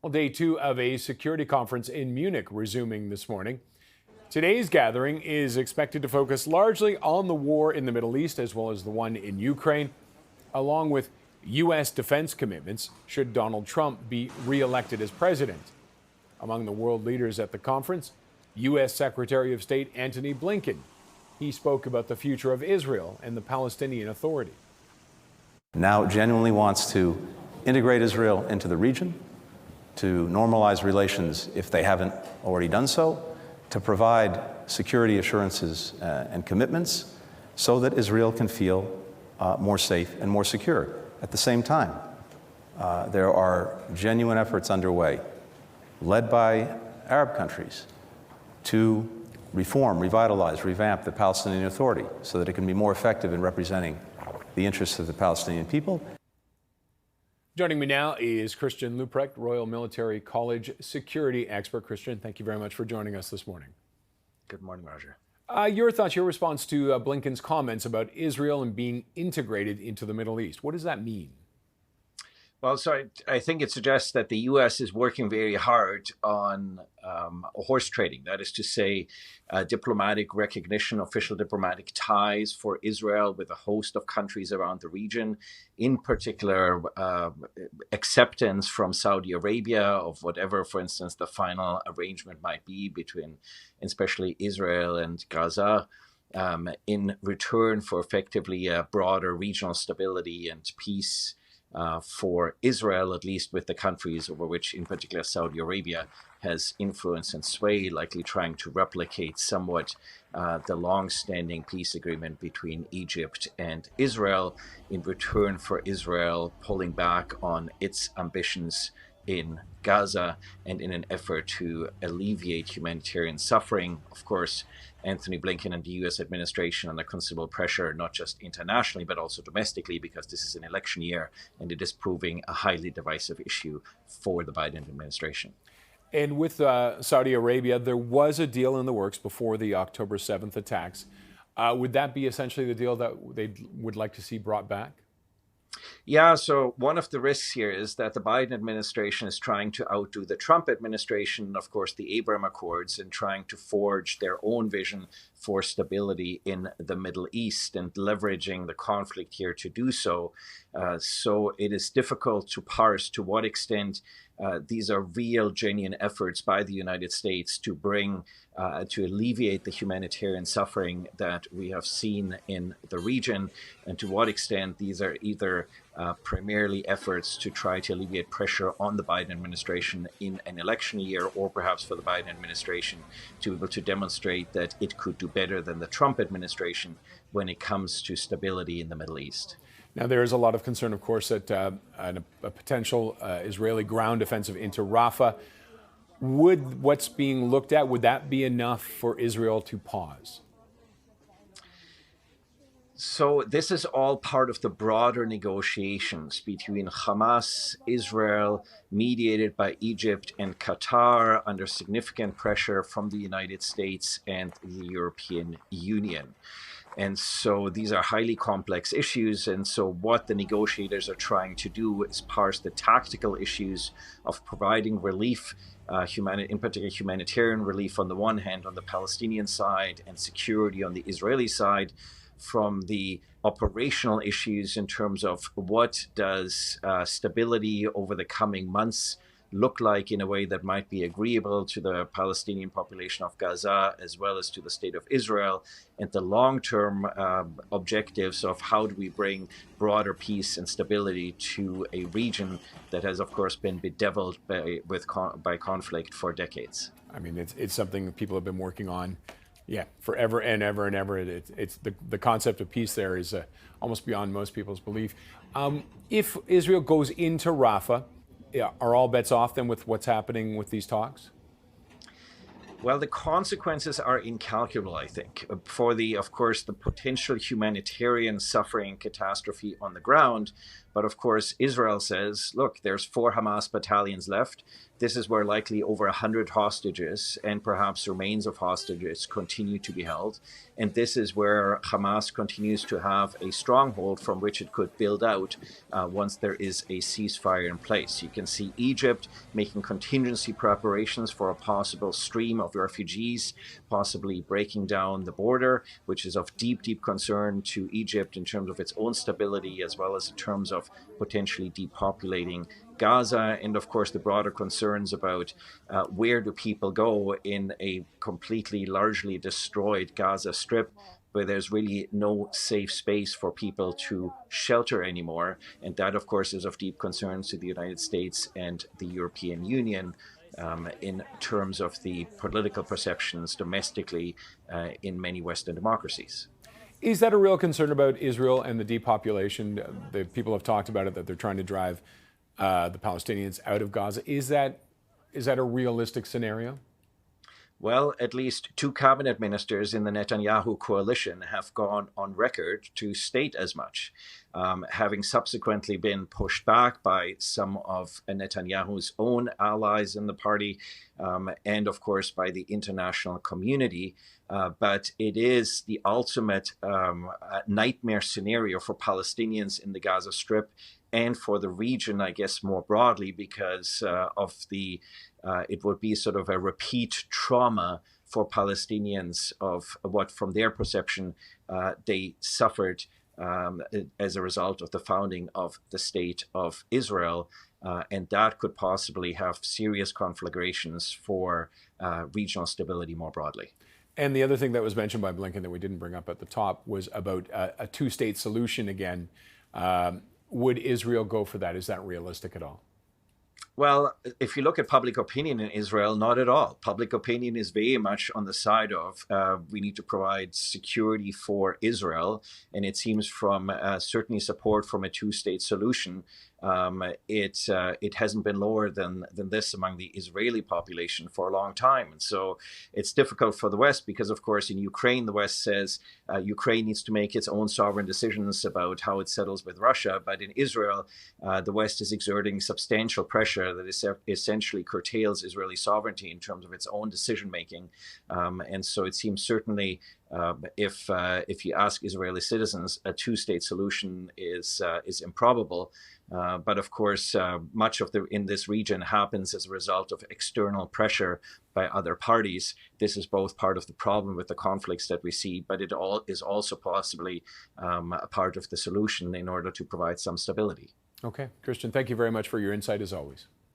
Well, day two of a security conference in Munich resuming this morning. Today's gathering is expected to focus largely on the war in the Middle East as well as the one in Ukraine, along with U.S. defense commitments should Donald Trump be reelected as president. Among the world leaders at the conference, U.S. Secretary of State Antony Blinken. He spoke about the future of Israel and the Palestinian Authority. Now genuinely wants to integrate Israel into the region, to normalize relations if they haven't already done so, to provide security assurances and commitments so that Israel can feel more safe and more secure. At the same time, there are genuine efforts underway, led by Arab countries, to reform, revitalize, revamp the Palestinian Authority so that it can be more effective in representing the interests of the Palestinian people. Joining me now is Christian Leuprecht, Royal Military College security expert. Christian, thank you very much for joining us this morning. Good morning, Roger. Your thoughts, your response to Blinken's comments about Israel and being integrated into the Middle East. What does that mean? Well, so I think it suggests that the U.S. is working very hard on horse trading. That is to say, diplomatic recognition, official diplomatic ties for Israel with a host of countries around the region. In particular, acceptance from Saudi Arabia of whatever, for instance, the final arrangement might be between especially Israel and Gaza. In return for effectively a broader regional stability and peace for Israel, at least with the countries over which, in particular, Saudi Arabia has influence and sway, likely trying to replicate somewhat the long-standing peace agreement between Egypt and Israel in return for Israel pulling back on its ambitions in Gaza and in an effort to alleviate humanitarian suffering. Of course, Antony Blinken and the U.S. administration under considerable pressure, not just internationally, but also domestically, because this is an election year and it is proving a highly divisive issue for the Biden administration. And with Saudi Arabia, there was a deal in the works before the October 7th attacks. Would that be essentially the deal that they would like to see brought back? Yeah, so one of the risks here is that the Biden administration is trying to outdo the Trump administration, of course, the Abraham Accords, and trying to forge their own vision for stability in the Middle East and leveraging the conflict here to do so. So it is difficult to parse to what extent these are real, genuine efforts by the United States to bring, to alleviate the humanitarian suffering that we have seen in the region, and to what extent these are either primarily efforts to try to alleviate pressure on the Biden administration in an election year, or perhaps for the Biden administration to be able to demonstrate that it could do better than the Trump administration when it comes to stability in the Middle East. Now, there is a lot of concern, of course, that a potential Israeli ground offensive into Rafah. Would what's being looked at, would that be enough for Israel to pause? So this is all part of the broader negotiations between Hamas, Israel, mediated by Egypt and Qatar under significant pressure from the United States and the European Union. And so these are highly complex issues. And so what the negotiators are trying to do is parse the tactical issues of providing relief, in particular humanitarian relief on the one hand on the Palestinian side and security on the Israeli side, from the operational issues in terms of what does stability over the coming months look like in a way that might be agreeable to the Palestinian population of Gaza as well as to the state of Israel, and the long-term objectives of how do we bring broader peace and stability to a region that has, of course, been bedeviled by conflict for decades. I mean, it's something that people have been working on, forever and ever and ever. It's the concept of peace there is almost beyond most people's belief. If Israel goes into Rafah, are all bets off then with what's happening with these talks? Well, the consequences are incalculable, I think, for of course, the potential humanitarian suffering and catastrophe on the ground, But of course, Israel says, look, there's 4 Hamas battalions left. This is where likely over 100 hostages and perhaps remains of hostages continue to be held. And this is where Hamas continues to have a stronghold from which it could build out once there is a ceasefire in place. You can see Egypt making contingency preparations for a possible stream of refugees, possibly breaking down the border, which is of deep, deep concern to Egypt in terms of its own stability, as well as in terms of potentially depopulating Gaza, and of course the broader concerns about where do people go in a completely, largely destroyed Gaza Strip, where there's really no safe space for people to shelter anymore. And that, of course, is of deep concern to the United States and the European Union in terms of the political perceptions domestically in many Western democracies. Is that a real concern about Israel and the depopulation? The people have talked about it, that they're trying to drive the Palestinians out of Gaza. Is that a realistic scenario? Well, at least 2 cabinet ministers in the Netanyahu coalition have gone on record to state as much, having subsequently been pushed back by some of Netanyahu's own allies in the party, and of course by the international community. But it is the ultimate nightmare scenario for Palestinians in the Gaza Strip and for the region, I guess, more broadly, because of it would be sort of a repeat trauma for Palestinians of what, from their perception, they suffered as a result of the founding of the State of Israel. And that could possibly have serious conflagrations for regional stability more broadly. And the other thing that was mentioned by Blinken that we didn't bring up at the top was about a 2-state solution again. Would Israel go for that? Is that realistic at all? Well, if you look at public opinion in Israel, not at all. Public opinion is very much on the side of we need to provide security for Israel. And it seems from certainly support from a 2-state solution, it hasn't been lower than this among the Israeli population for a long time. And so it's difficult for the West because, of course, in Ukraine, the West says Ukraine needs to make its own sovereign decisions about how it settles with Russia. But in Israel, the West is exerting substantial pressure that essentially curtails Israeli sovereignty in terms of its own decision making. And so it seems certainly if you ask Israeli citizens, a 2-state solution is improbable. But of course, much of in this region happens as a result of external pressure by other parties. This is both part of the problem with the conflicts that we see, but it all is also possibly a part of the solution in order to provide some stability. Okay, Christian, thank you very much for your insight as always.